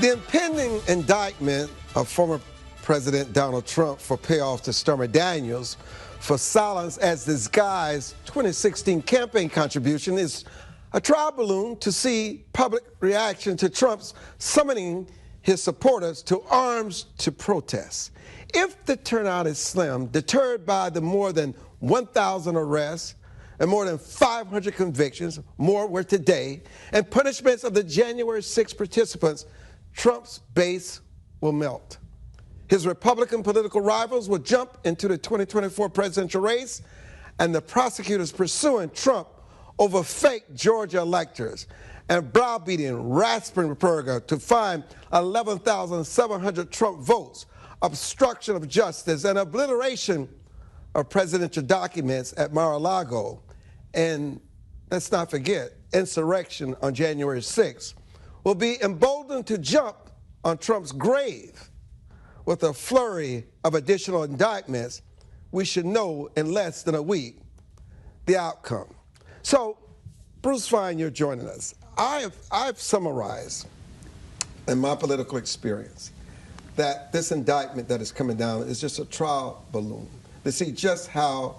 The impending indictment of former President Donald Trump for payoff to Stormy Daniels for silence as disguised 2016 campaign contribution is a trial balloon to see public reaction to Trump's summoning his supporters to arms to protest. If the turnout is slim, deterred by the more than 1,000 arrests and more than 500 convictions, more were today, and punishments of the January 6 participants, Trump's base will melt. His Republican political rivals will jump into the 2024 presidential race, and the prosecutors pursuing Trump over fake Georgia electors and browbeating Ratsburger to find 11,700 Trump votes, obstruction of justice, and obliteration of presidential documents at Mar-a-Lago, and let's not forget, insurrection on January 6th, will be emboldened to jump on Trump's grave with a flurry of additional indictments. We should know in less than a week the outcome. So, Bruce Fein, you're joining us. I've summarized in my political experience that this indictment that is coming down is just a trial balloon to see just how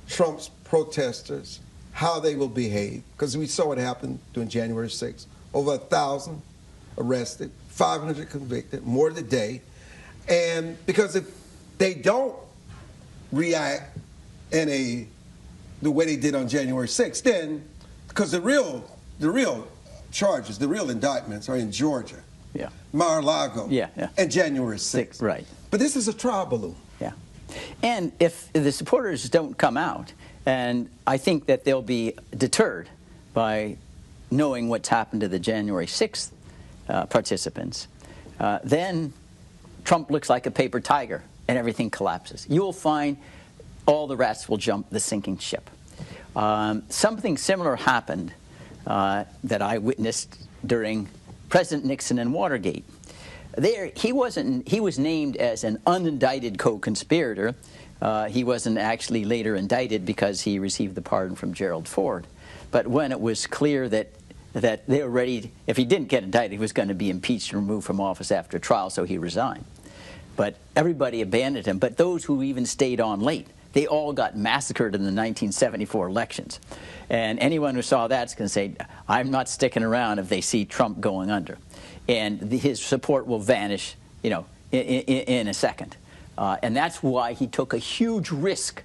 Trump's protesters, how they will behave, because we saw what happened during January 6th. Over 1,000 arrested, 500 convicted, more today. And because if they don't react in the way they did on January 6th, then, because the real charges, the real indictments are in Georgia, Mar-a-Lago, and January 6th. Right. But this is a trial balloon. Yeah. And if the supporters don't come out, and I think that they'll be deterred by knowing what's happened to the January 6th participants, then Trump looks like a paper tiger and everything collapses. You'll find all the rats will jump the sinking ship. Something similar happened that I witnessed during President Nixon and Watergate. There, he was named as an unindicted co-conspirator. He wasn't actually later indicted because he received the pardon from Gerald Ford. But when it was clear that they were ready, if he didn't get indicted, he was going to be impeached and removed from office after trial, so he resigned. But everybody abandoned him. But those who even stayed on late, they all got massacred in the 1974 elections. And anyone who saw that's going to say, I'm not sticking around if they see Trump going under. And his support will vanish, in a second. And that's why he took a huge risk.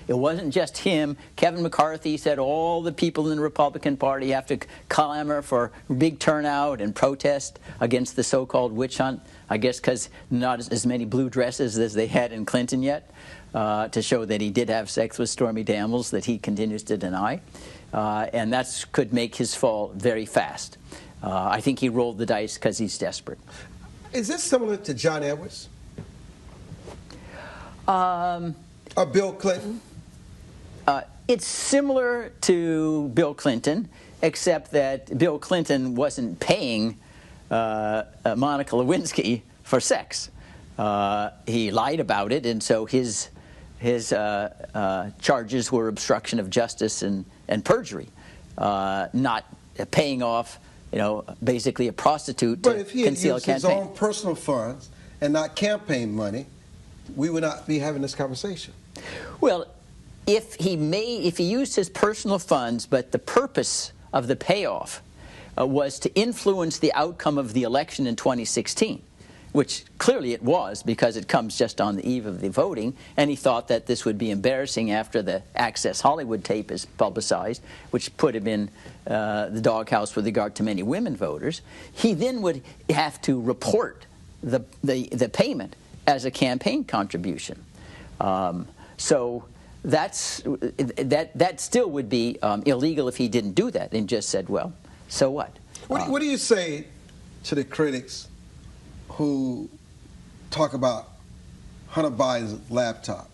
It wasn't just him. Kevin McCarthy said all the people in the Republican Party have to clamor for big turnout and protest against the so-called witch hunt, I guess because not as many blue dresses as they had in Clinton yet, to show that he did have sex with Stormy Daniels that he continues to deny. And that could make his fall very fast. I think he rolled the dice because he's desperate. Is this similar to John Edwards? Or Bill Clinton? It's similar to Bill Clinton, except that Bill Clinton wasn't paying Monica Lewinsky for sex. He lied about it, and so his charges were obstruction of justice and perjury, not paying off, basically a prostitute to conceal a campaign. But if he had used his own personal funds and not campaign money, we would not be having this conversation. Well, if he used his personal funds, but the purpose of the payoff was to influence the outcome of the election in 2016, which clearly it was because it comes just on the eve of the voting, and he thought that this would be embarrassing after the Access Hollywood tape is publicized, which put him in the doghouse with regard to many women voters. He then would have to report the payment as a campaign contribution. So that still would be illegal if he didn't do that and just said, well, so what? What do you say to the critics who talk about Hunter Biden's laptop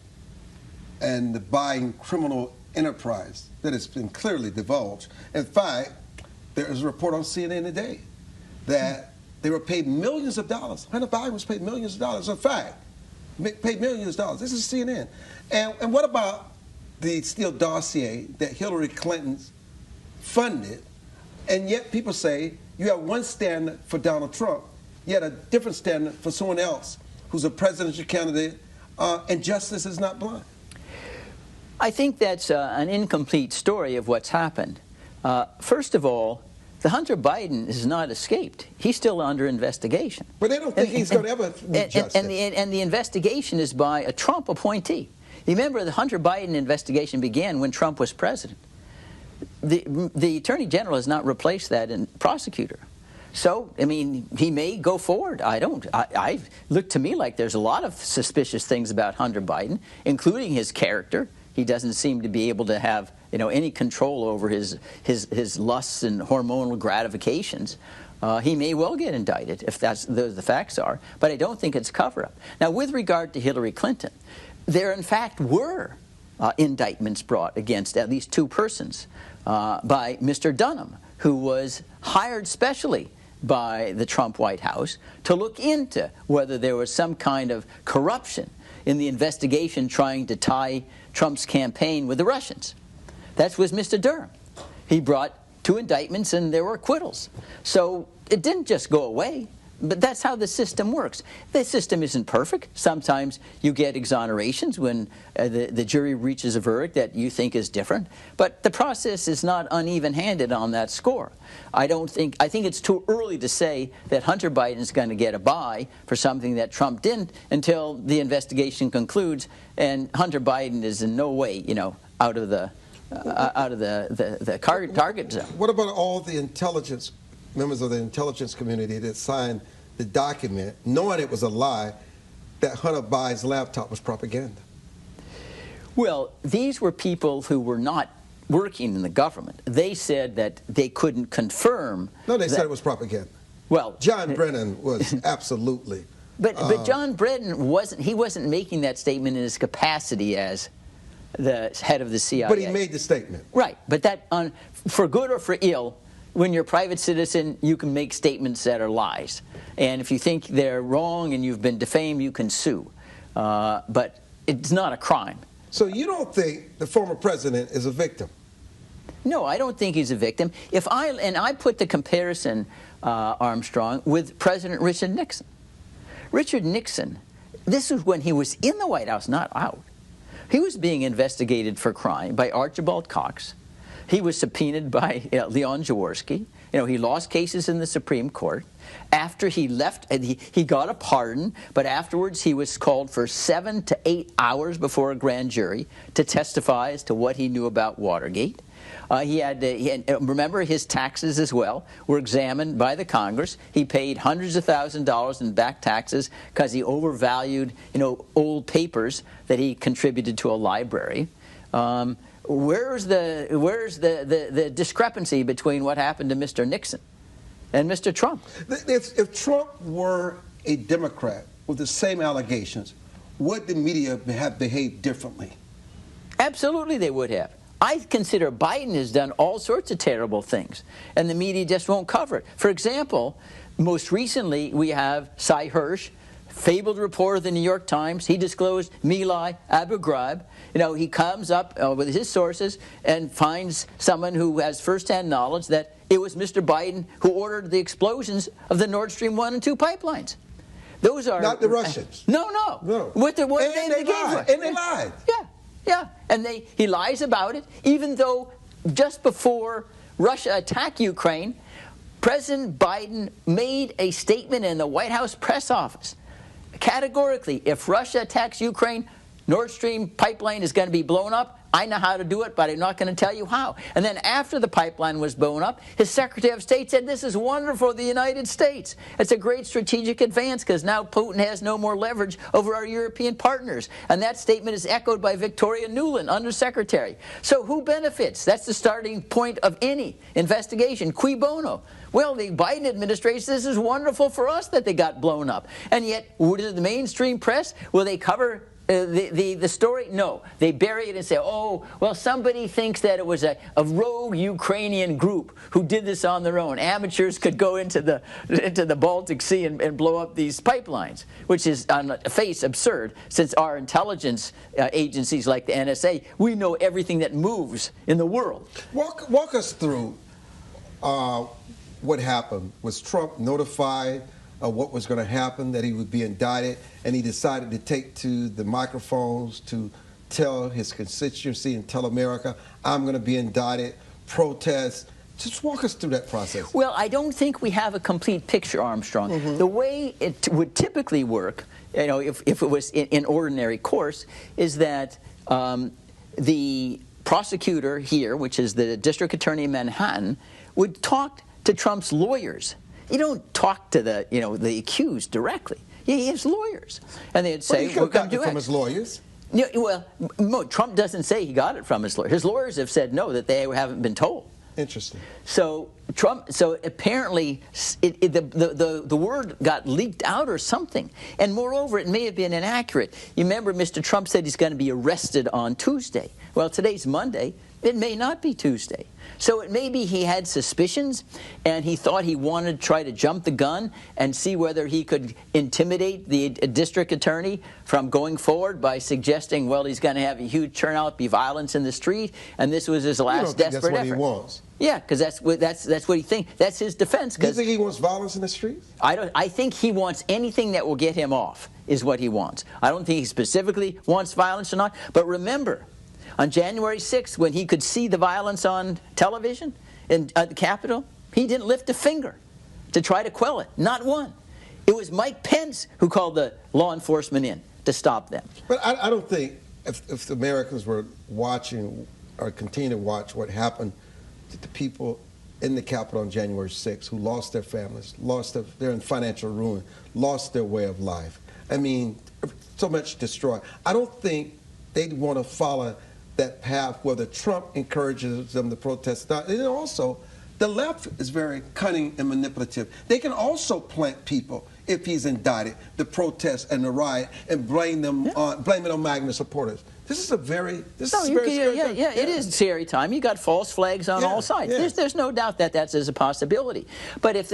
and the Biden criminal enterprise that has been clearly divulged? In fact, there is a report on CNN today that they were paid millions of dollars. Hunter Biden was paid millions of dollars. In fact, paid millions of dollars. This is CNN. And what about the Steele dossier that Hillary Clinton funded? And yet people say you have one standard for Donald Trump, yet a different standard for someone else who's a presidential candidate, and justice is not blind? I think that's an incomplete story of what's happened. First of all, the Hunter Biden has not escaped. He's still under investigation. But they don't think he's going to ever meet justice. And the investigation is by a Trump appointee. Remember, the Hunter Biden investigation began when Trump was president. The Attorney General has not replaced that prosecutor. So, I mean, he may go forward. I look to me like there's a lot of suspicious things about Hunter Biden, including his character. He doesn't seem to be able to have, any control over his lusts and hormonal gratifications. He may well get indicted if those the facts are, but I don't think it's cover-up. Now, with regard to Hillary Clinton, there in fact were indictments brought against at least two persons by Mr. Dunham, who was hired specially by the Trump White House to look into whether there was some kind of corruption in the investigation trying to tie Trump's campaign with the Russians. That was Mr. Durham. He brought two indictments and there were acquittals. So it didn't just go away, but that's how the system works. The system isn't perfect. Sometimes you get exonerations when the jury reaches a verdict that you think is different, but the process is not uneven-handed on that score. I think it's too early to say that Hunter Biden is going to get a bye for something that Trump didn't until the investigation concludes, and Hunter Biden is in no way, out of the target zone. What about all the members of the intelligence community that signed the document, knowing it was a lie, that Hunter Biden's laptop was propaganda? Well, these were people who were not working in the government. They said that they couldn't confirm. No, they said it was propaganda. Well, John Brennan was absolutely. But John Brennan wasn't making that statement in his capacity as the head of the CIA. But he made the statement. Right. But that, for good or for ill, when you're a private citizen, you can make statements that are lies. And if you think they're wrong and you've been defamed, you can sue. But it's not a crime. So you don't think the former president is a victim? No, I don't think he's a victim. I put the comparison, Armstrong, with President Richard Nixon. Richard Nixon, this was when he was in the White House, not out. He was being investigated for crime by Archibald Cox. He was subpoenaed by Leon Jaworski. He lost cases in the Supreme Court. After he left, he got a pardon, but afterwards he was called for 7 to 8 hours before a grand jury to testify as to what he knew about Watergate. Remember, his taxes as well were examined by the Congress. He paid hundreds of thousands of dollars in back taxes because he overvalued, old papers that he contributed to a library. Where's the discrepancy between what happened to Mr. Nixon and Mr. Trump? If Trump were a Democrat with the same allegations, would the media have behaved differently? Absolutely they would have. I consider Biden has done all sorts of terrible things, and the media just won't cover it. For example, most recently we have Cy Hirsch, fabled reporter of the New York Times. He disclosed My Lai, Abu Ghraib. He comes up with his sources and finds someone who has firsthand knowledge that it was Mr. Biden who ordered the explosions of the Nord Stream 1 and 2 pipelines. Those are not the Russians. No. What they lied. And they lied. Yeah. And he lies about it, even though just before Russia attacked Ukraine, President Biden made a statement in the White House press office. Categorically, if Russia attacks Ukraine, Nord Stream pipeline is going to be blown up. I know how to do it, but I'm not going to tell you how. And then after the pipeline was blown up, his Secretary of State said, this is wonderful for the United States. It's a great strategic advance because now Putin has no more leverage over our European partners. And that statement is echoed by Victoria Nuland, Undersecretary. So who benefits? That's the starting point of any investigation. Cui bono? Well, the Biden administration says this is wonderful for us that they got blown up. And yet, the mainstream press, will they cover the story? No. They bury it and say, oh, well, somebody thinks that it was a rogue Ukrainian group who did this on their own. Amateurs could go into the Baltic Sea and blow up these pipelines, which is on the face absurd, since our intelligence agencies like the NSA, we know everything that moves in the world. Walk us through what happened. Was Trump notified what was going to happen, that he would be indicted, and he decided to take to the microphones to tell his constituency and tell America, I'm going to be indicted, protest. Just walk us through that process. Well, I don't think we have a complete picture, Armstrong. The way it would typically work, you know, if it was in ordinary course, is that the prosecutor here, which is the district attorney in Manhattan, would talk to Trump's lawyers. You don't talk to the accused directly. He has lawyers, and they'd say, "We're going to do it from his lawyers." Yeah, well, no, Trump doesn't say he got it from his lawyers. His lawyers have said no, that they haven't been told. Interesting. So apparently the word got leaked out or something, and moreover, it may have been inaccurate. You remember, Mr. Trump said he's going to be arrested on Tuesday. Well, today's Monday. It may not be Tuesday. So it may be he had suspicions, and he thought he wanted to try to jump the gun and see whether he could intimidate the district attorney from going forward by suggesting, well, he's going to have a huge turnout, be violence in the street, and this was his last desperate effort. That's what he wants. Yeah, because that's what he thinks. That's his defense. Do you think he wants violence in the streets? I think he wants anything that will get him off is what he wants. I don't think he specifically wants violence or not. But remember, on January 6th, when he could see the violence on television at the Capitol, he didn't lift a finger to try to quell it. Not one. It was Mike Pence who called the law enforcement in to stop them. But I don't think if the Americans were watching or continue to watch what happened to the people in the Capitol on January 6th who lost their families, they're in financial ruin, lost their way of life. I mean, so much destroyed. I don't think they'd want to follow that path whether Trump encourages them to protest. And also, the left is very cunning and manipulative. They can also plant people, if he's indicted, the protest and the riot, and blame it on MAGA supporters. This is very scary time. Yeah, it is scary time. You got false flags on all sides. Yeah. There's no doubt that that's a possibility. But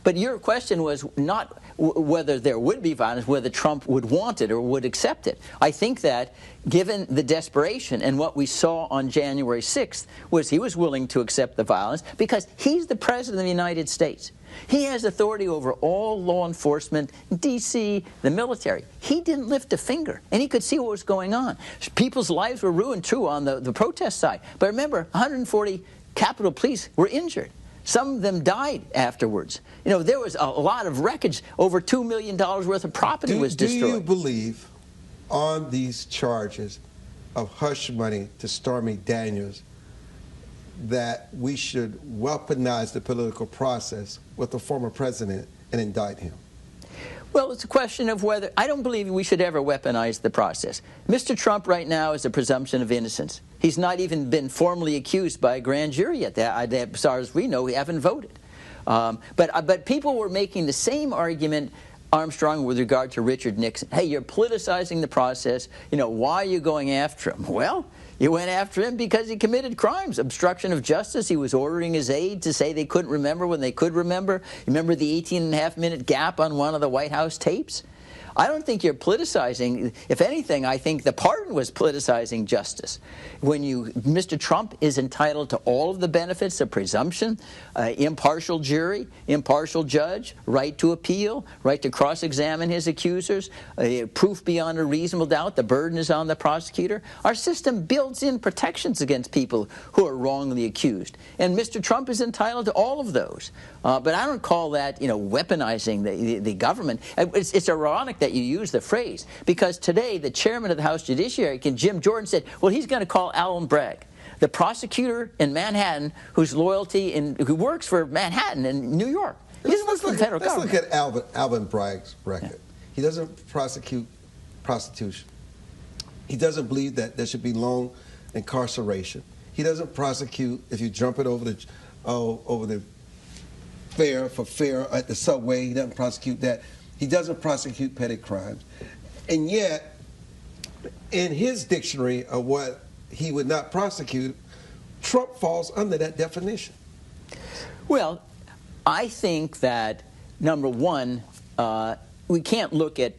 but your question was not whether there would be violence, whether Trump would want it or would accept it. I think that given the desperation and what we saw on January 6th was he was willing to accept the violence because he's the president of the United States. He has authority over all law enforcement, D.C., the military. He didn't lift a finger, and he could see what was going on. People's lives were ruined, too, on the protest side. But remember, 140 Capitol Police were injured. Some of them died afterwards. You know, there was a lot of wreckage. Over $2 million worth of property was destroyed. Do you believe on these charges of hush money to Stormy Daniels that we should weaponize the political process with the former president and indict him? Well, it's a question of whether – I don't believe we should ever weaponize the process. Mr. Trump right now is a presumption of innocence. He's not even been formally accused by a grand jury yet. As far as we know, we haven't voted. But people were making the same argument, Armstrong, with regard to Richard Nixon. Hey, you're politicizing the process. You know, why are you going after him? Well, you went after him because he committed crimes, obstruction of justice. He was ordering his aide to say they couldn't remember when they could remember. Remember the 18-and-a-half-minute gap on one of the White House tapes? I don't think you're politicizing. If anything, I think the pardon was politicizing justice. Mr. Trump is entitled to all of the benefits of presumption, impartial jury, impartial judge, right to appeal, right to cross-examine his accusers, proof beyond a reasonable doubt. The burden is on the prosecutor. Our system builds in protections against people who are wrongly accused. And Mr. Trump is entitled to all of those. But I don't call that, weaponizing the government. It's ironic that you use the phrase, because today the chairman of the House Judiciary, Jim Jordan, said, well, he's going to call Alan Bragg, the prosecutor in Manhattan who works for Manhattan in New York. He doesn't work for the federal government. Let's look at Alvin Bragg's record. Yeah. He doesn't prosecute prostitution. He doesn't believe that there should be long incarceration. He doesn't prosecute if you jump it over the fare at the subway. He doesn't prosecute that. He doesn't prosecute petty crimes. And yet, in his dictionary of what he would not prosecute, Trump falls under that definition. Well, I think that, number one, we can't look at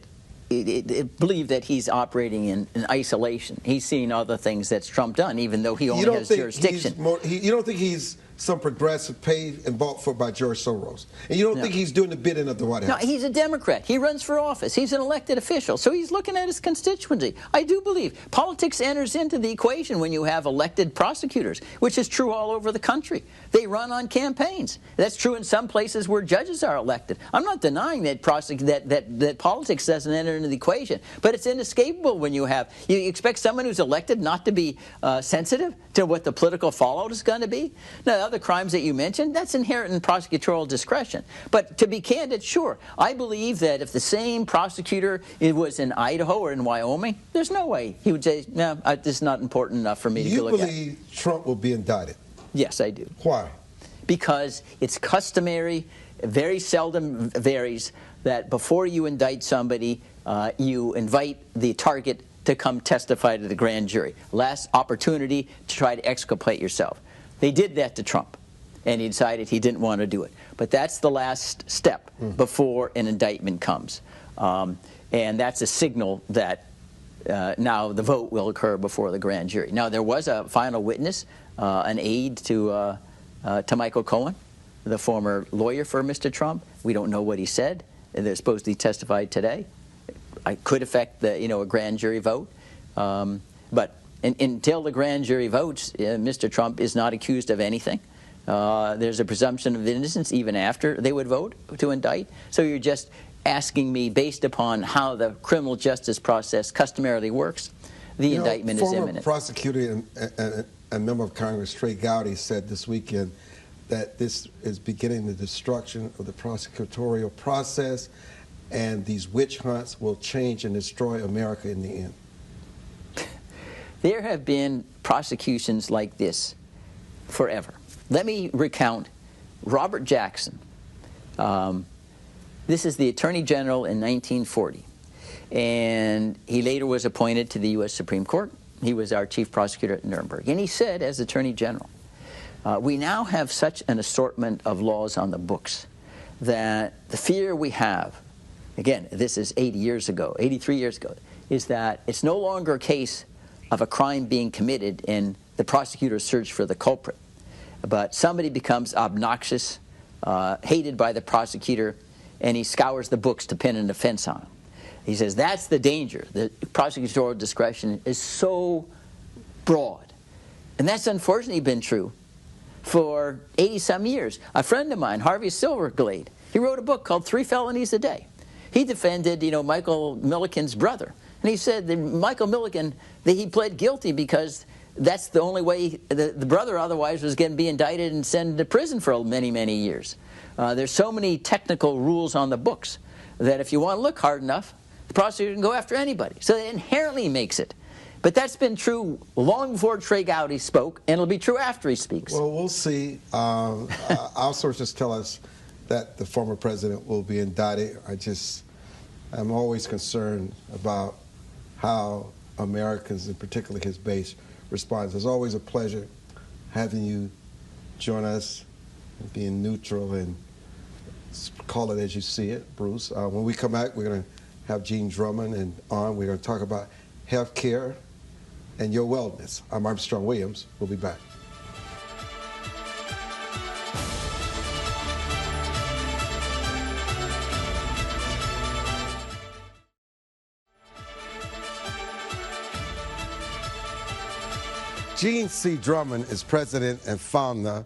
believe that he's operating in isolation. He's seen other things that's Trump done, even though he only has jurisdiction. You don't think he's some progressive paid and bought for by George Soros. And you don't think he's doing the bidding of the White House? No, he's a Democrat. He runs for office. He's an elected official. So he's looking at his constituency. I do believe politics enters into the equation when you have elected prosecutors, which is true all over the country. They run on campaigns. That's true in some places where judges are elected. I'm not denying that that politics doesn't enter into the equation, but it's inescapable when you expect someone who's elected not to be sensitive to what the political fallout is going to be. Now, the other crimes that you mentioned, that's inherent in prosecutorial discretion. But to be candid, sure, I believe that if the same prosecutor was in Idaho or in Wyoming, there's no way he would say, no, this is not important enough for me to look at. You believe Trump will be indicted? Yes, I do. Why? Because it's customary, very seldom varies, that before you indict somebody, you invite the target to come testify to the grand jury. Last opportunity to try to exculpate yourself. They did that to Trump, and he decided he didn't want to do it. But that's the last step before an indictment comes. And that's a signal that now the vote will occur before the grand jury. Now, there was a final witness, an aide to Michael Cohen, the former lawyer for Mr. Trump. We don't know what he said. They're supposed to be testified today. It could affect a grand jury vote. But until the grand jury votes, Mr. Trump is not accused of anything. There's a presumption of innocence even after they would vote to indict. So you're just asking me, based upon how the criminal justice process customarily works, the indictment is imminent. Former prosecutor and member of Congress Trey Gowdy said this weekend that this is beginning the destruction of the prosecutorial process, and these witch hunts will change and destroy America in the end. There have been prosecutions like this forever. Let me recount Robert Jackson. This is the Attorney General in 1940, and he later was appointed to the U.S. Supreme Court. He was our chief prosecutor at Nuremberg, and he said, as Attorney General, we now have such an assortment of laws on the books that the fear we have, again, this is 80 years ago, 83 years ago, is that it's no longer a case of a crime being committed and the prosecutor search for the culprit, but somebody becomes obnoxious, hated by the prosecutor, and he scours the books to pin an offense on him. He says that's the danger. The prosecutorial discretion is so broad. And that's unfortunately been true for 80-some years. A friend of mine, Harvey Silverglade, he wrote a book called 3 Felonies a Day. He defended, Michael Milliken's brother. And he said that Michael Milliken, that he pled guilty because that's the only way the brother otherwise was going to be indicted and sent to prison for many, many years. There's so many technical rules on the books that if you want to look hard enough, the prosecutor can go after anybody. So it inherently makes it. But that's been true long before Trey Gowdy spoke, and it'll be true after he speaks. Well, we'll see. Our sources tell us that the former president will be indicted. I'm always concerned about how Americans, and particularly his base, responds. It's always a pleasure having you join us, being neutral, and call it as you see it, Bruce. When we come back, we're going to have Gene Drummond and on. We're going to talk about health care and your wellness. I'm Armstrong Williams. We'll be back. Gene C. Drummond is president and founder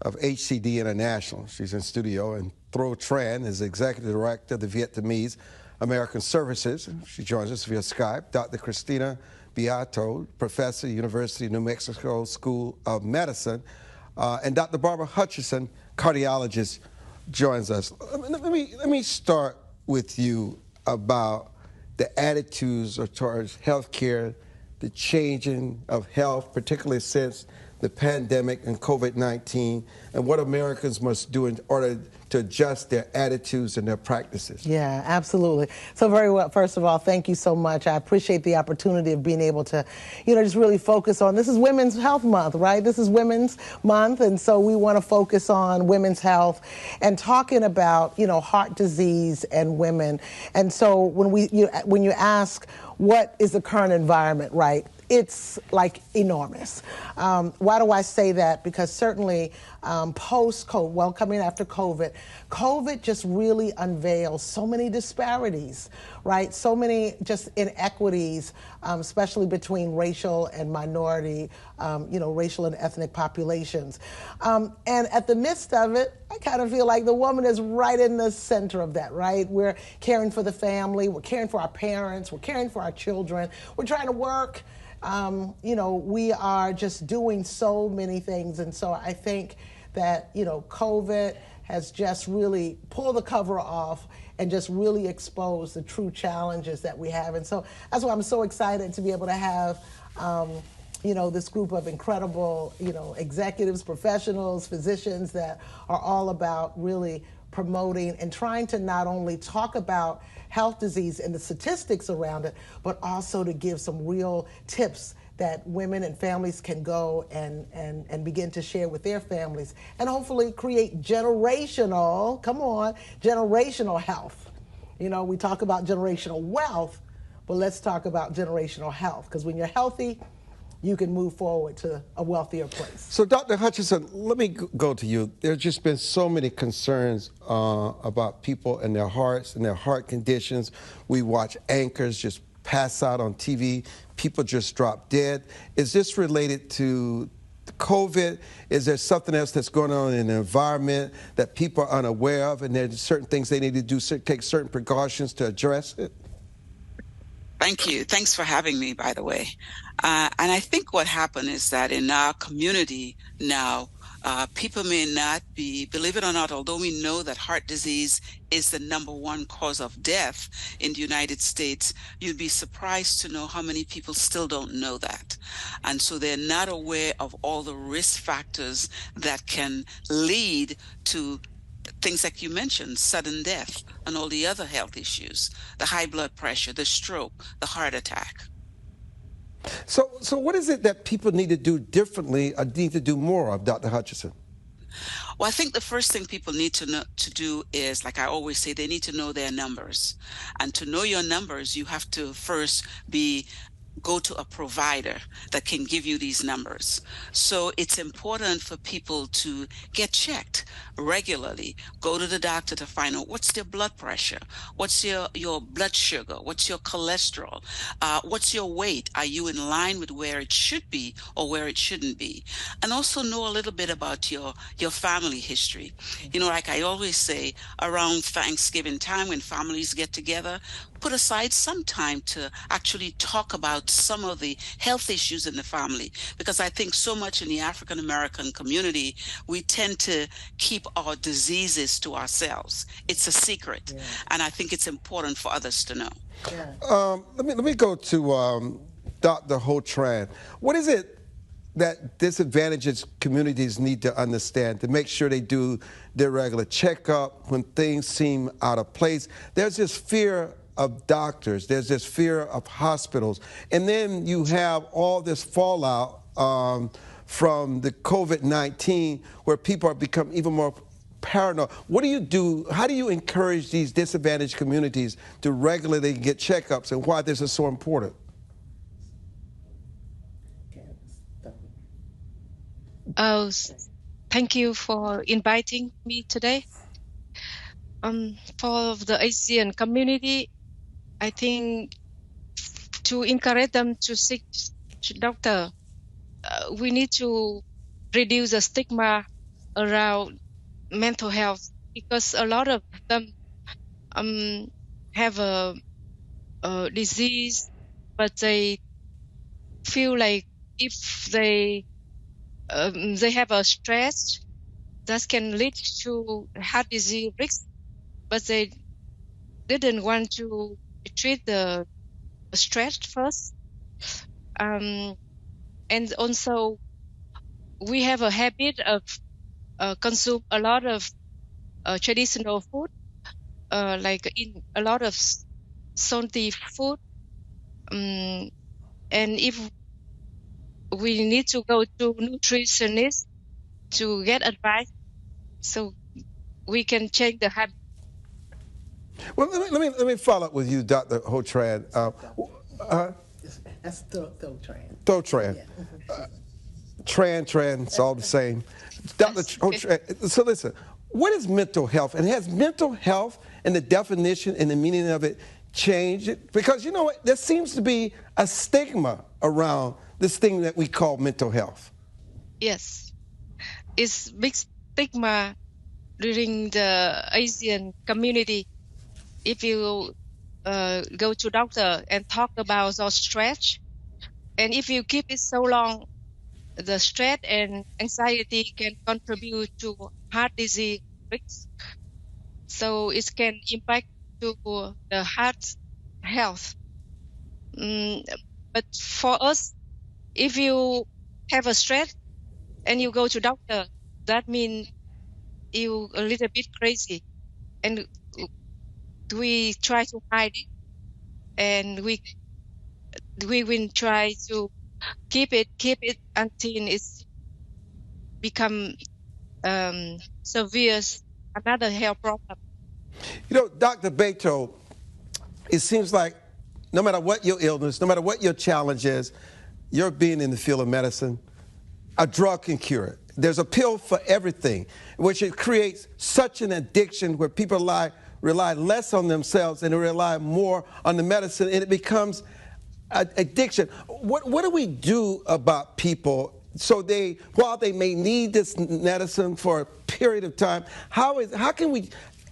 of HCD International. She's in studio, and Tran is executive director of the Vietnamese American Services. She joins us via Skype. Dr. Cristina Beanto, professor, University of New Mexico School of Medicine, and Dr. Barbara Hutchinson, cardiologist, joins us. Let me start with you about the attitudes towards health care, the changing of health, particularly since the pandemic and COVID-19, and what Americans must do in order to adjust their attitudes and their practices. Yeah, absolutely. So very well, first of all, thank you so much. I appreciate the opportunity of being able to, just really focus on, this is Women's Health Month, right? This is Women's Month, and so we want to focus on women's health and talking about, heart disease and women. And so when you ask, what is the current environment, right? it's like enormous. Why do I say that? Because certainly post-COVID, well, coming after COVID, COVID just really unveils so many disparities, right? So many just inequities, especially between racial and minority, racial and ethnic populations. And at the midst of it, I kind of feel like the woman is right in the center of that, right? We're caring for the family, we're caring for our parents, we're caring for our children, we're trying to work. We are just doing so many things. And so I think that, COVID has just really pulled the cover off and just really exposed the true challenges that we have. And so that's why I'm so excited to be able to have, this group of incredible, executives, professionals, physicians that are all about really promoting and trying to not only talk about health disease and the statistics around it, but also to give some real tips that women and families can go and begin to share with their families and hopefully create generational health. We talk about generational wealth, but let's talk about generational health, because when you're healthy, you can move forward to a wealthier place. So, Dr. Hutchinson, let me go to you. There's just been so many concerns about people and their hearts and their heart conditions. We watch anchors just pass out on TV. People just drop dead. Is this related to COVID? Is there something else that's going on in the environment that people are unaware of, and there's certain things they need to do, take certain precautions to address it? Thank you. Thanks for having me, by the way. And I think what happened is that in our community now, people may not be, believe it or not, although we know that heart disease is the #1 cause of death in the United States, you'd be surprised to know how many people still don't know that. And so they're not aware of all the risk factors that can lead to things like you mentioned, sudden death, and all the other health issues, the high blood pressure, the stroke, the heart attack. So what is it that people need to do differently or need to do more of, Dr. Hutchinson? Well, I think the first thing people need to do is, like I always say, they need to know their numbers. And to know your numbers, you have to first go to a provider that can give you these numbers. So it's important for people to get checked regularly. Go to the doctor to find out what's their blood pressure, what's your blood sugar, what's your cholesterol, what's your weight, are you in line with where it should be or where it shouldn't be, and also know a little bit about your family history. Like I always say, around Thanksgiving time when families get together, put aside some time to actually talk about some of the health issues in the family, because I think so much in the African American community, we tend to keep our diseases to ourselves. It's a secret, and I think it's important for others to know. Let me go to Dr. Tran. What is it that disadvantaged communities need to understand to make sure they do their regular checkup when things seem out of place? There's this fear of doctors, there's this fear of hospitals, and then you have all this fallout from the COVID-19 where people are become even more paranoid. What do you do? How do you encourage these disadvantaged communities to regularly get checkups, and why this is so important? Thank you for inviting me today. For the Asian community, I think to encourage them to seek doctor, we need to reduce the stigma around mental health, because a lot of them have a disease, but they feel like if they have a stress that can lead to heart disease risk, but they didn't want to treat the stress first. And also, we have a habit of consume a lot of traditional food, like in a lot of salty food. And if we need to go to nutritionists to get advice, so we can change the habit. Well, let me follow up with you, Dr. Tran. That's Tran. Tran. Yeah. Tran, it's all the same. Dr. Tran, so listen, what is mental health? And has mental health and the definition and the meaning of it changed? Because you know what? There seems to be a stigma around this thing that we call mental health. Yes. It's big stigma during the Asian community. If you go to doctor and talk about your stress, and if you keep it so long, the stress and anxiety can contribute to heart disease risk. So it can impact to the heart health. But for us, if you have a stress and you go to doctor, that means you a little bit crazy, and we try to hide it, and we will try to keep it until it's become severe, another health problem. You know, Dr. Beanto, it seems like no matter what your illness, no matter what your challenge is, you're being in the field of medicine, a drug can cure it. There's a pill for everything, which it creates such an addiction where people rely less on themselves and rely more on the medicine, and it becomes an addiction. What do we do about people so while they may need this medicine for a period of time, how can we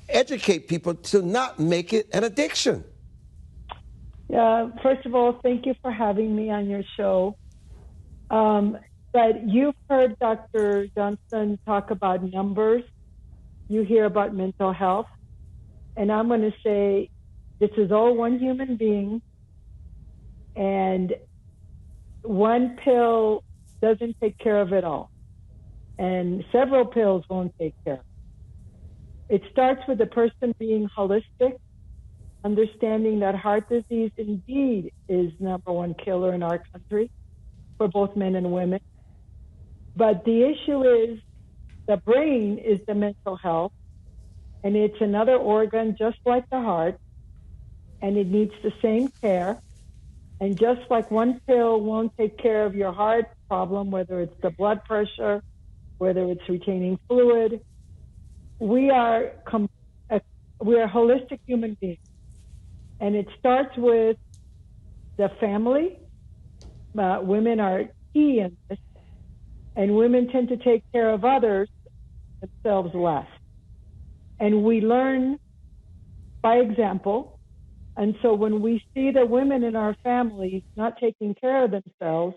educate people to not make it an addiction? First of all, thank you for having me on your show. But you've heard Dr. Johnson talk about numbers. You hear about mental health. And I'm going to say this is all one human being, and one pill doesn't take care of it all. And several pills won't take care of it. It starts with the person being holistic, understanding that heart disease indeed is #1 killer in our country for both men and women. But the issue is the brain is the mental health, and it's another organ just like the heart, and it needs the same care. And just like one pill won't take care of your heart problem, whether it's the blood pressure, whether it's retaining fluid, we are holistic human beings. And it starts with the family. Women are key in this, and women tend to take care of others, themselves less. And we learn by example. And so when we see the women in our families not taking care of themselves,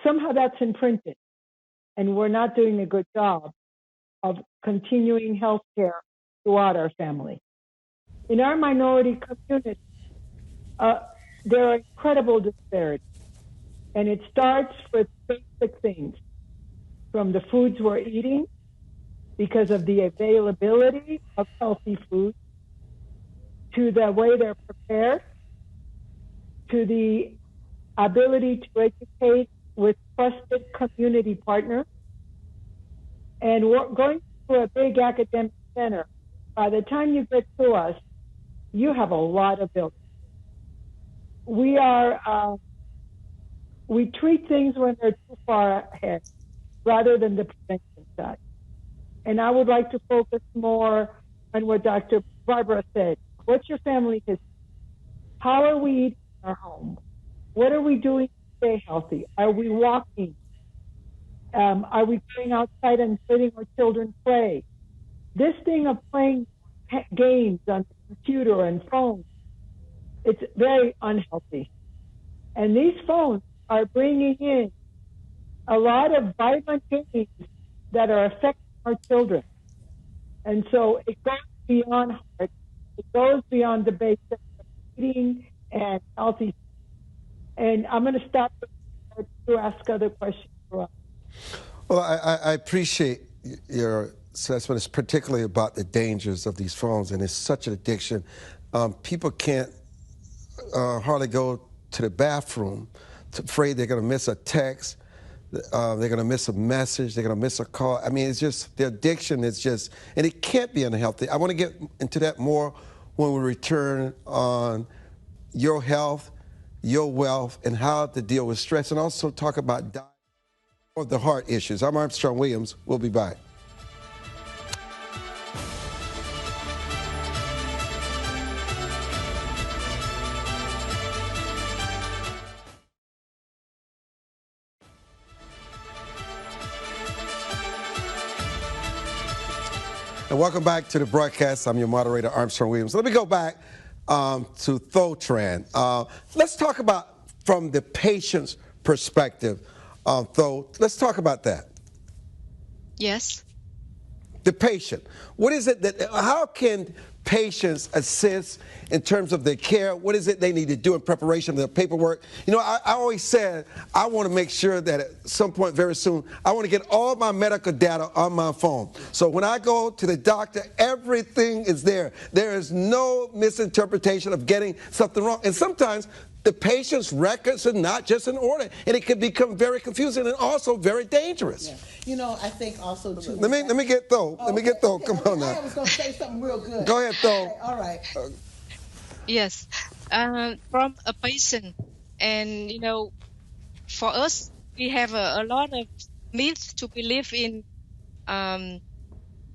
somehow that's imprinted, and we're not doing a good job of continuing health care throughout our family. In our minority community, there are incredible disparities. And it starts with basic things, from the foods we're eating, because of the availability of healthy food, to the way they're prepared, to the ability to educate with trusted community partners. And we're going to a big academic center. By the time you get to us, you have a lot of buildings. We treat things when they're too far ahead rather than the prevention side. And I would like to focus more on what Dr. Barbara said. What's your family history? How are we eating in our home? What are we doing to stay healthy? Are we walking? Are we going outside and letting our children play? This thing of playing games on the computer and phones, it's very unhealthy. And these phones are bringing in a lot of violent games that are affecting our children. And so it goes beyond heart. It goes beyond the basics of eating and healthy. And I'm going to stop to ask other questions for us. Well, I appreciate your assessment, particularly about the dangers of these phones, and it's such an addiction. People can't hardly go to the bathroom, afraid they're going to miss a text, they're going to miss a message, they're going to miss a call. I mean, it's just, the addiction is just, and it can't be unhealthy. I want to get into that more when we return on your health, your wealth and how to deal with stress, and also talk about diet or the heart issues. I'm Armstrong Williams. We'll be back. And welcome back to the broadcast. I'm your moderator, Armstrong Williams. Let me go back to Tran. Let's talk about from the patient's perspective. Let's talk about that. Yes. The patient. What is it that, how can patients assist in terms of their care? What is it they need to do in preparation of their paperwork? You know, I always said I want to make sure that at some point very soon, I want to get all my medical data on my phone. So when I go to the doctor, everything is there. There is no misinterpretation of getting something wrong. And sometimes the patient's records are not just in order, and it can become very confusing and also very dangerous. Yeah. You know, I think also too. Let me get through. Let me get through. Come on now. I was going to say something real good. Go ahead, Tho. All right. Yes. From a patient, and you know, for us, we have a lot of myths to believe in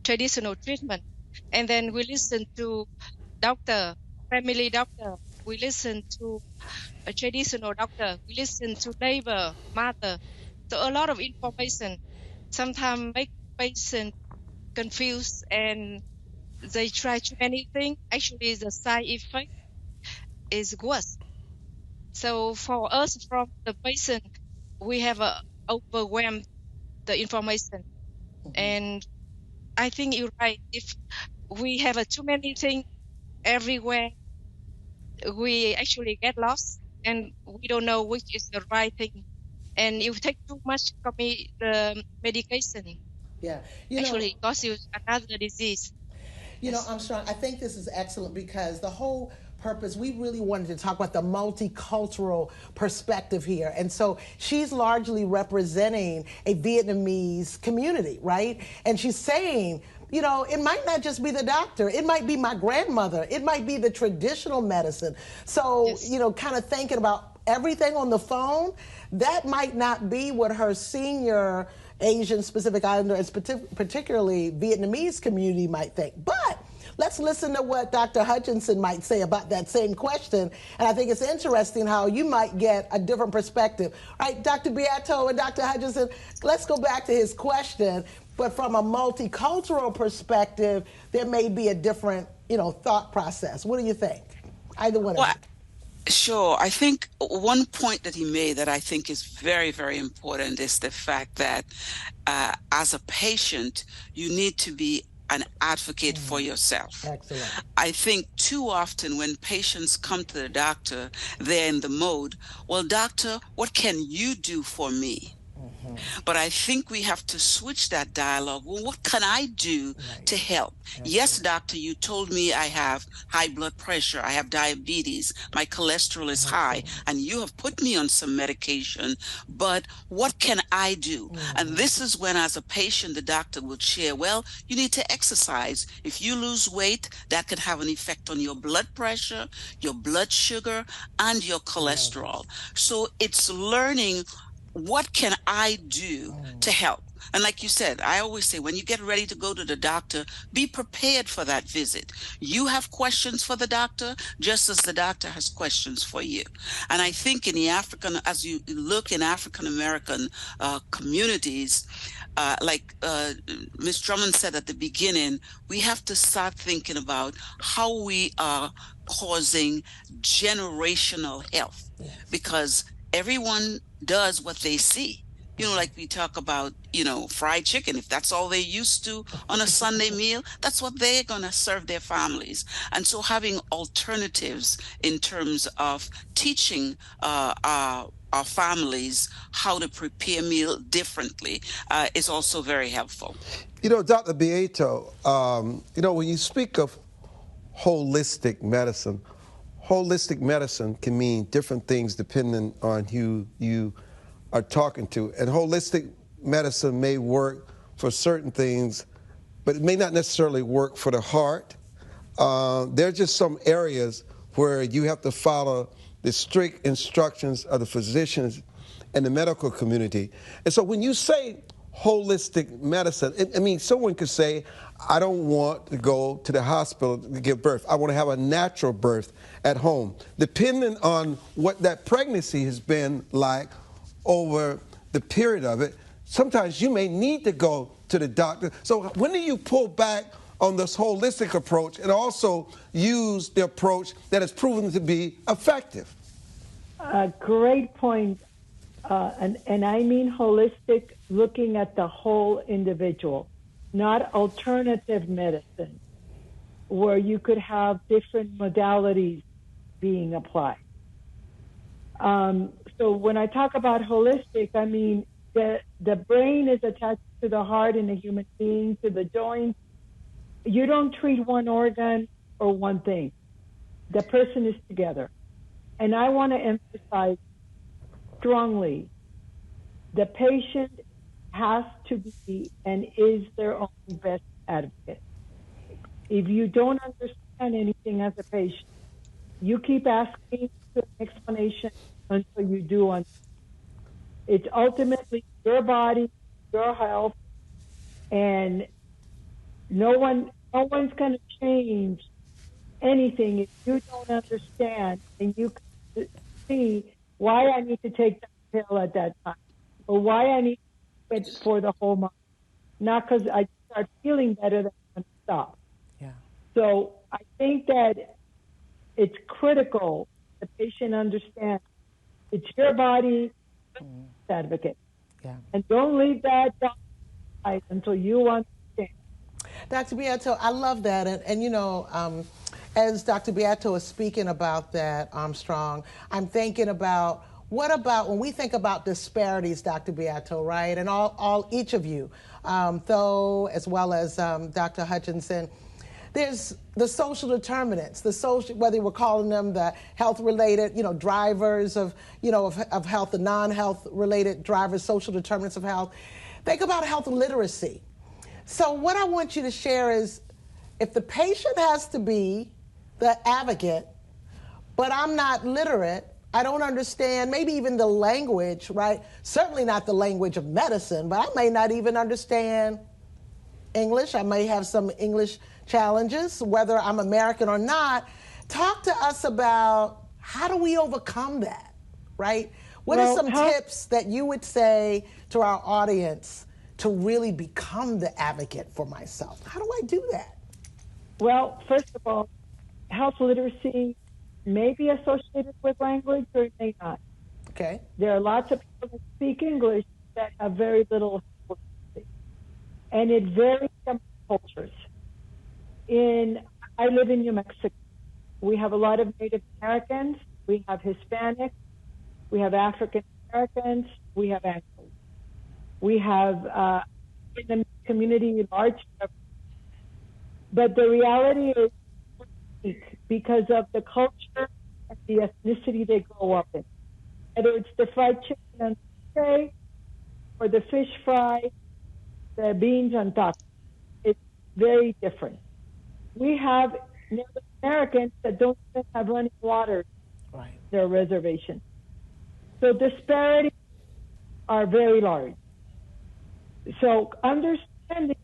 traditional treatment, and then we listen to doctor, family doctor. We listen to a traditional doctor. We listen to neighbor, mother. So a lot of information sometimes make patients confused and they try too many things. Actually, the side effect is worse. So for us, from the patient, we have overwhelmed the information. And I think you're right. If we have too many things everywhere, we actually get lost and we don't know which is the right thing. And if you take too much the medication, Yeah. actually causes you another disease. You know, Armstrong, I think this is excellent because the whole purpose, we really wanted to talk about the multicultural perspective here. And so she's largely representing a Vietnamese community, right? And she's saying, you know, it might not just be the doctor. It might be my grandmother. It might be the traditional medicine. So, Yes. you know, kind of thinking about everything on the phone, that might not be what her senior Asian Pacific Islander and particularly Vietnamese community might think. But let's listen to what Dr. Hutchinson might say about that same question. And I think it's interesting how you might get a different perspective. All right, Dr. Beanto and Dr. Hutchinson, let's go back to his question. But from a multicultural perspective, there may be a different, you know, thought process. What do you think? Either one of you. Sure. I think one point that he made that I think is very, very important is the fact that as a patient, you need to be an advocate for yourself. Excellent. I think too often when patients come to the doctor, they're in the mode, well, doctor, what can you do for me? But I think we have to switch that dialogue. Well, what can I do to help? Yes, doctor, you told me I have high blood pressure, I have diabetes, my cholesterol is high, and you have put me on some medication, but what can I do? And this is when, as a patient, the doctor would share, well, you need to exercise. If you lose weight, that could have an effect on your blood pressure, your blood sugar, and your cholesterol. So it's learning, what can I do to help? And like you said, I always say, when you get ready to go to the doctor, be prepared for that visit. You have questions for the doctor, just as the doctor has questions for you. And I think in the as you look in African-American communities, like Ms. Drummond said at the beginning, we have to start thinking about how we are causing generational health, because everyone does what they see. You know, like we talk about, you know, fried chicken. If that's all they're used to on a Sunday meal, that's what they're going to serve their families. And so having alternatives in terms of teaching our families how to prepare meal differently is also very helpful. You know, Dr. Beanto, you know, when you speak of holistic medicine can mean different things depending on who you are talking to. And holistic medicine may work for certain things, but it may not necessarily work for the heart. There are just some areas where you have to follow the strict instructions of the physicians and the medical community. And so when you say holistic medicine, I mean, someone could say, I don't want to go to the hospital to give birth. I want to have a natural birth at home. Depending on what that pregnancy has been like over the period of it, sometimes you may need to go to the doctor. So when do you pull back on this holistic approach and also use the approach that has proven to be effective? Great point. And I mean holistic, looking at the whole individual, not alternative medicine, where you could have different modalities being applied. So when I talk about holistic, I mean the brain is attached to the heart in a human being, to the joints. You don't treat one organ or one thing. The person is together. And I want to emphasize strongly, the patient has to be and is their own best advocate. If you don't understand anything as a patient, you keep asking for an explanation until you do understand. It's ultimately your body, your health, and no one's going to change anything if you don't understand and you can see why I need to take that pill at that time, or why I need to do it for the whole month, not because I start feeling better that I'm going to stop. Yeah. So I think that it's critical the patient understands it's your body, advocate. Yeah. And don't leave that down until you understand. Dr. Beanto, I love that. And you know, as Dr. Beanto is speaking about that, Armstrong, I'm thinking about what about when we think about disparities, Dr. Beanto, right? And each of you, though, as well as Dr. Hutchinson, there's the social determinants, whether we're calling them the health-related, drivers of health, the non-health-related drivers, social determinants of health. Think about health literacy. So what I want you to share is, if the patient has to be the advocate, but I'm not literate, I don't understand maybe even the language, right? Certainly not the language of medicine, but I may not even understand English. I may have some English challenges, whether I'm American or not. Talk to us about how do we overcome that, right? What are some tips that you would say to our audience to really become the advocate for myself? How do I do that? Well, first of all, health literacy may be associated with language or it may not. Okay. There are lots of people that speak English that have very little literacy. And it varies from cultures. I live in New Mexico. We have a lot of Native Americans. We have Hispanics. We have African Americans. We have Anglos. We have in the community large. But the reality is unique because of the culture and the ethnicity they grow up in. Whether it's the fried chicken on Sunday or the fish fry, the beans on top, it's very different. We have Native Americans that don't even have running water in their reservation. So disparities are very large. So understanding,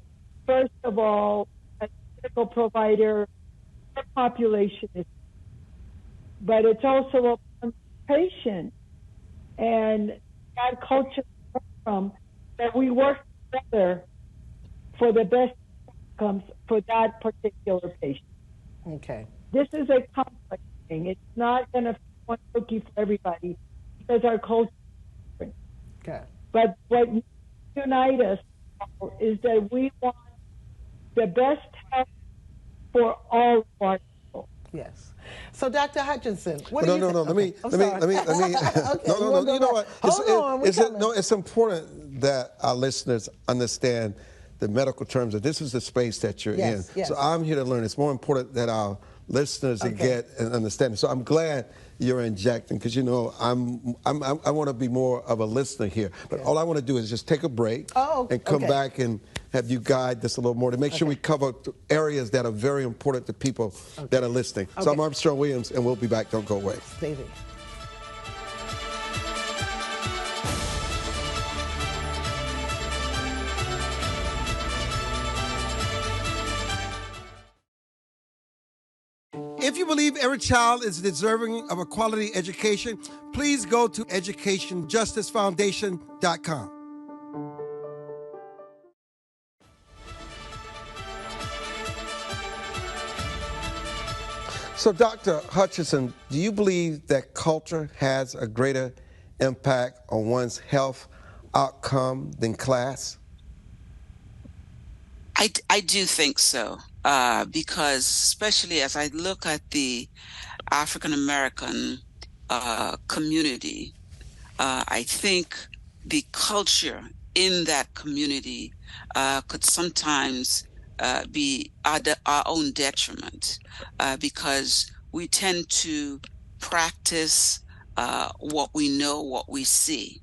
first of all, as a medical provider, the population is, but it's also a patient and that culture from that we work together for the best outcomes for that particular patient. Okay. This is a complex thing. It's not going to be one cookie for everybody because our culture is different. Okay. But what unites us is that we want the best health for all of our people. Yes. So, Dr. Hutchinson, Let me. No. You know what? It's important that our listeners understand the medical terms. That this is the space that you're in. Yes. So I'm here to learn. It's more important that our listeners get and understand. So I'm glad you're injecting because I want to be more of a listener here. But all I want to do is just take a break and come back and have you guide this a little more to make sure we cover areas that are very important to people that are listening. So I'm Armstrong Williams, and we'll be back. Don't go away. Stay there. If you believe every child is deserving of a quality education, please go to educationjusticefoundation.com. So, Dr. Hutchinson, do you believe that culture has a greater impact on one's health outcome than class? I do think so, because especially as I look at the African American community, I think the culture in that community could sometimes be our own detriment, because we tend to practice what we know, what we see.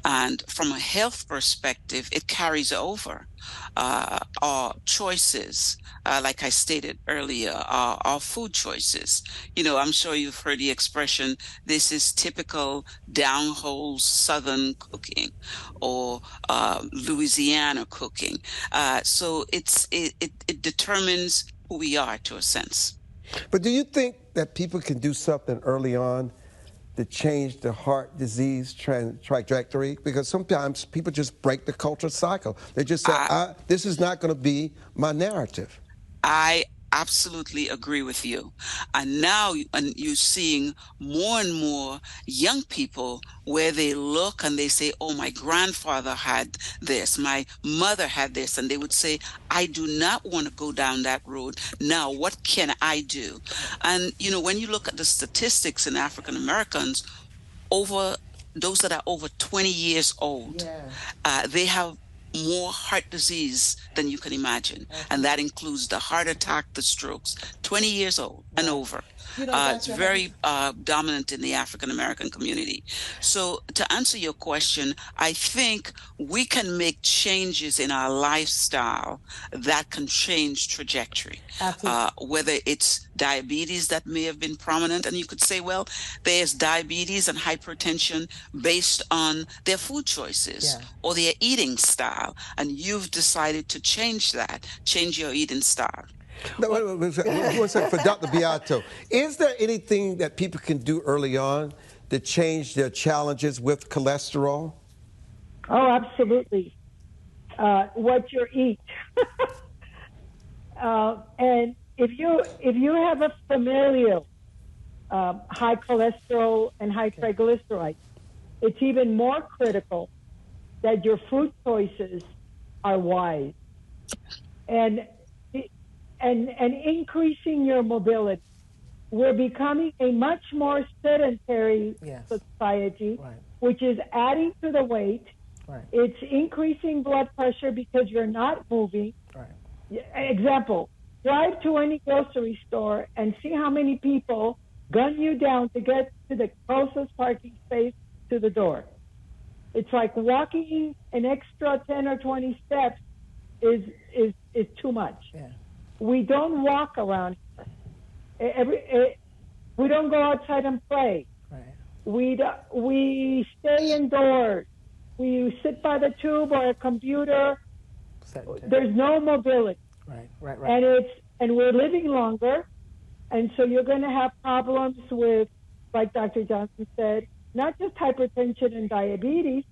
And from a health perspective, it carries over our choices. Like I stated earlier, our food choices. You know, I'm sure you've heard the expression, this is typical down-hole Southern cooking or Louisiana cooking. So it determines who we are to a sense. But do you think that people can do something early on to change the heart disease trajectory? Because sometimes people just break the culture cycle. They just say, this is not going to be my narrative. I absolutely agree with you. And now you're seeing more and more young people where they look and they say, oh, my grandfather had this, my mother had this. And they would say, I do not want to go down that road. Now, what can I do? And, you know, when you look at the statistics in African Americans, over those that are over 20 years old, they have more heart disease than you can imagine. And that includes the heart attack, the strokes, 20 years old and over. It's very dominant in the African American community. So to answer your question, I think we can make changes in our lifestyle that can change trajectory. Whether it's diabetes that may have been prominent, and you could say, well, there's diabetes and hypertension based on their food choices or their eating style, and you've decided to change that, change your eating style. No, one second, for Dr. Beanto, is there anything that people can do early on to change their challenges with cholesterol? Oh, absolutely. What you eat. And if you have a familial high cholesterol and high triglycerides, it's even more critical that your food choices are wise. And increasing your mobility. We're becoming a much more sedentary society, which is adding to the weight. It's increasing blood pressure because you're not moving. Example, drive to any grocery store and see how many people gun you down to get to the closest parking space to the door. It's like walking an extra 10 or 20 steps is too much. We don't walk around here. We don't go outside and play. We stay indoors. We sit by the tube or a computer. There's no mobility. And we're living longer, and so you're going to have problems with, like Dr. Johnson said, not just hypertension and diabetes,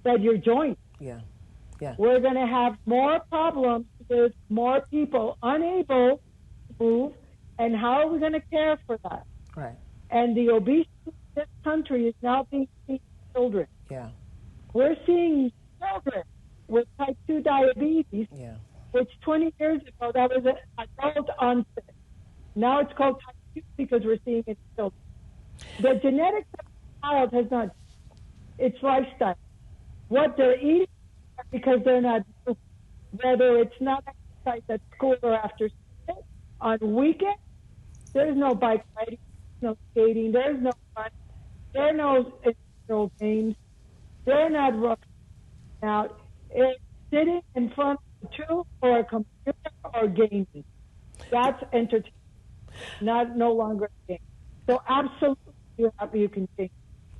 but your joints. We're going to have more problems with more people unable to move, and how are we going to care for that? And the obesity in this country is now being seen in children. We're seeing children with type 2 diabetes, which 20 years ago, that was an adult onset. Now it's called type 2 because we're seeing it in children. The genetics of the child has not, it's lifestyle. What they're eating, because they're not moving. Whether it's not exercise at school or after school, on weekends, there's no bike riding, no skating, there's no fun, there are no games, they're not rushing out. It's sitting in front of a tube or a computer or gaming. That's entertainment, no longer a game. So absolutely, you can change.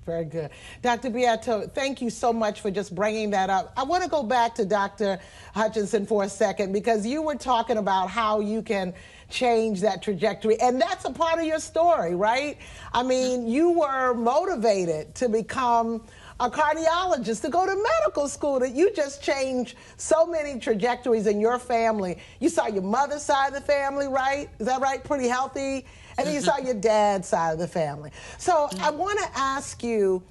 Very good. Dr. Beanto, thank you so much for just bringing that up. I want to go back to Dr. Hutchinson for a second, because you were talking about how you can change that trajectory, and that's a part of your story, right? I mean, you were motivated to become a cardiologist, to go to medical school, that you just changed so many trajectories in your family. You saw your mother's side of the family, right? Is that right? Pretty healthy. And then you saw your dad's side of the family. So I want to ask you,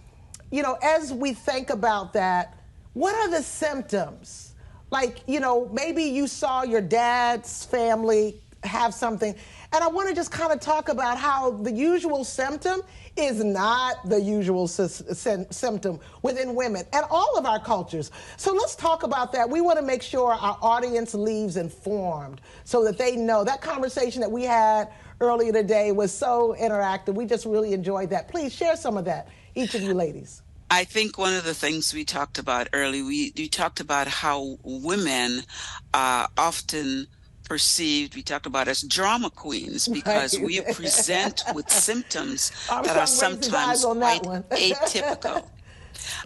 you know, as we think about that, what are the symptoms? Like, you know, maybe you saw your dad's family have something. And I want to just kind of talk about how the usual symptom is not the usual symptom within women and all of our cultures. So let's talk about that. We want to make sure our audience leaves informed so that they know. That conversation that we had earlier today was so interactive. We just really enjoyed that. Please share some of that, each of you ladies. I think one of the things we talked about earlier, we talked about how women are often perceived, we talked about as drama queens, because we present with symptoms that are sometimes quite atypical.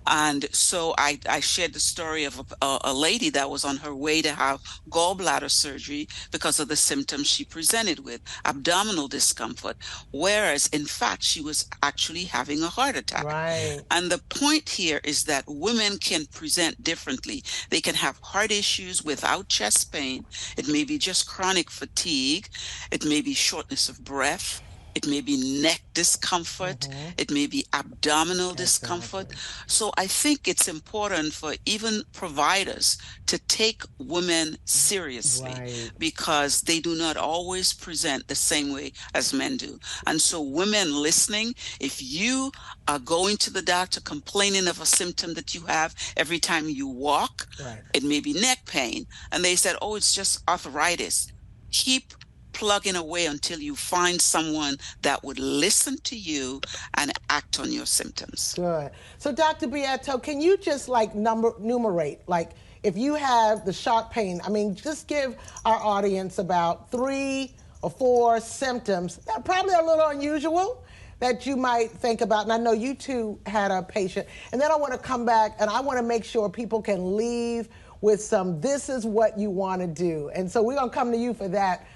And so I shared the story of a lady that was on her way to have gallbladder surgery because of the symptoms she presented with, abdominal discomfort, whereas in fact she was actually having a heart attack. Right. And the point here is that women can present differently. They can have heart issues without chest pain. It may be just chronic fatigue. It may be shortness of breath. It may be neck discomfort. It may be abdominal discomfort. So I think it's important for even providers to take women seriously, because they do not always present the same way as men do. And so women listening, if you are going to the doctor complaining of a symptom that you have every time you walk, it may be neck pain, and they said, oh, it's just arthritis. Keep plugging away until you find someone that would listen to you and act on your symptoms. Good. So Dr. Beanto, can you just like numerate, like if you have the sharp pain, I mean, just give our audience about 3 or 4 symptoms that probably are a little unusual that you might think about. And I know you two had a patient. And then I want to come back and I want to make sure people can leave with some, this is what you want to do. And so we're going to come to you for that.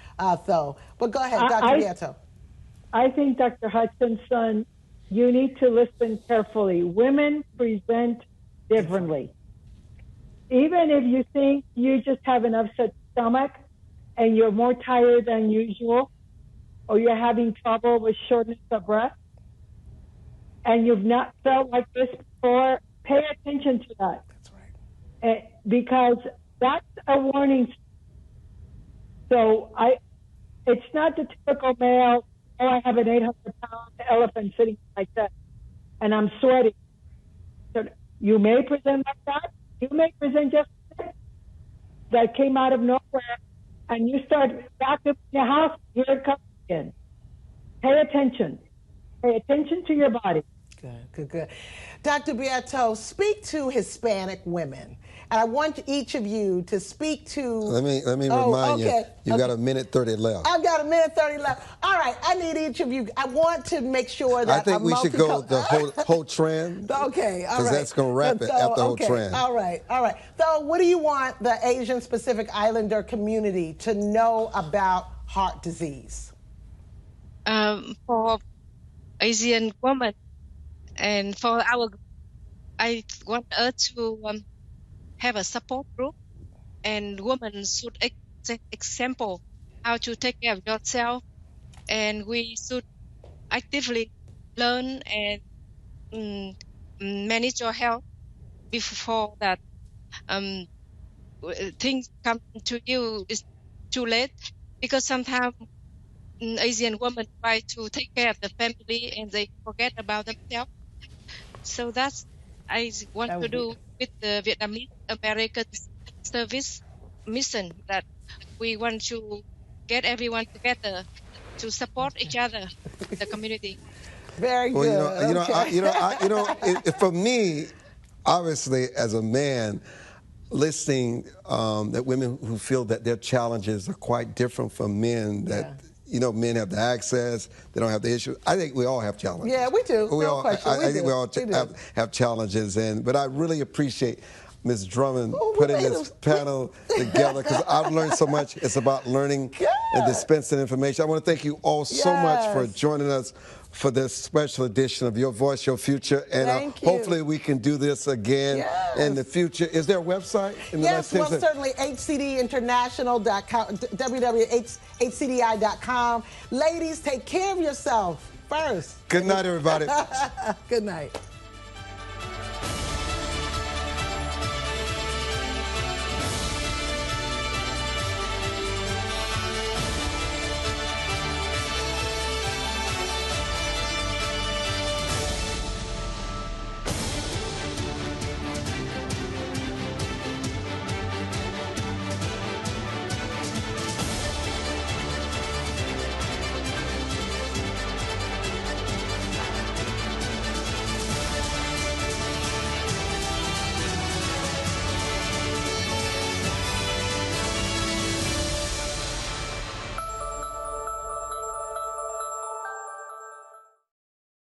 Though. But go ahead, Dr. Beanto. I think, Dr. Hutchinson, you need to listen carefully. Women present differently. Even if you think you just have an upset stomach and you're more tired than usual, or you're having trouble with shortness of breath, and you've not felt like this before, pay attention to that. That's right. Because that's a warning. So it's not the typical male, oh, I have an 800-pound elephant sitting like that, and I'm sweating. So you may present like that. You may present just that came out of nowhere, and you start back up in your house, here it comes again. Pay attention. Pay attention to your body. Good. Dr. Beanto, speak to Hispanic women. And I want each of you to speak to... Let me remind you, you got a minute 30 left. I've got a minute 30 left. All right, I need each of you. I want to make sure that... I think we should go the whole Tran. Okay, all right. Because that's going to wrap it after whole Tran. All right. So what do you want the Asian Pacific Islander community to know about heart disease? For Asian women and for I want us to have a support group, and women should take example how to take care of yourself, and we should actively learn and manage your health before that things come to you is too late, because sometimes Asian women try to take care of the family and they forget about themselves. So that's I want to do with the Vietnamese American Service mission, that we want to get everyone together to support each other, the community. Very good. Well, for me, obviously, as a man, listening that women who feel that their challenges are quite different from men, that you know, men have the access, they don't have the issue. I think we all have challenges. Yeah, we do. No question. I think we all have challenges, but I really appreciate Ms. Drummond putting this panel together, because I've learned so much. It's about learning and dispensing information. I want to thank you all so much for joining us for this special edition of Your Voice, Your Future. And hopefully we can do this again in the future. Is there a website? Yes, well, certainly hcdinternational.com, www.hcdi.com. Ladies, take care of yourself first. Good night, everybody. Good night.